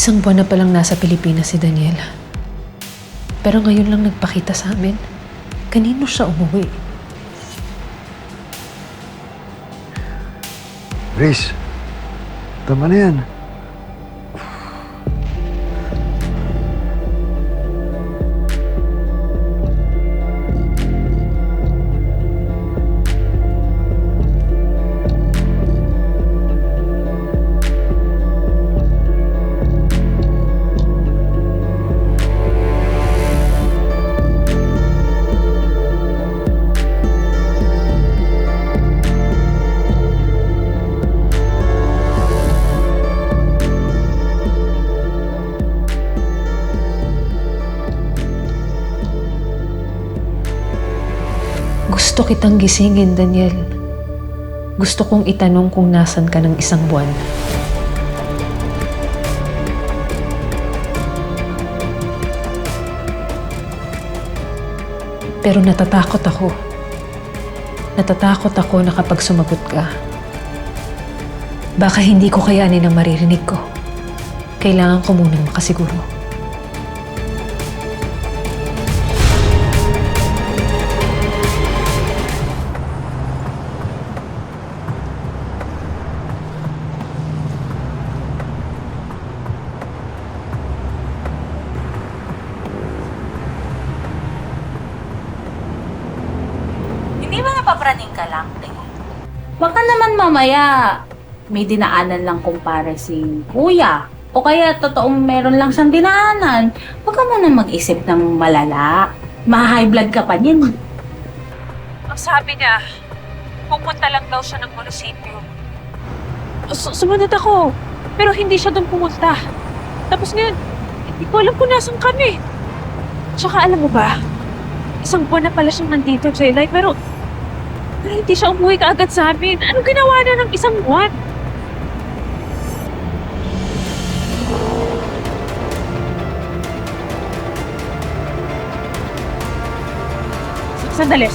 Isang buwan na palang nasa Pilipinas si Daniel. Pero ngayon lang nagpakita sa amin. Kanino siya umuwi? Grace, tama na yan. Gusto kitang gisingin, Daniel. Gusto kong itanong kung nasan ka ng isang buwan. Pero natatakot ako. Natatakot ako na kapag sumagot ka, baka hindi ko kayanin ang maririnig ko. Kailangan ko munang makasiguro. Hindi ba napapraning ka lang, te? Baka naman mamaya may dinaanan lang kumpare si kuya. O kaya totoong meron lang siyang dinaanan. Huwag ka muna mag-isip ng malala. Ma-high blood ka pa niyan. Ang sabi niya, pupunta lang daw siya ng munisipyo. Sumunod ako, pero hindi siya doon pumunta. Tapos ngayon, hindi ko alam kung nasan kami. Tsaka alam mo ba, isang buwan na pala siyang nandito sa Ilay, pero hindi siya umuwi kaagad sa amin. Ano ginawa na ng isang buwan? Sandali.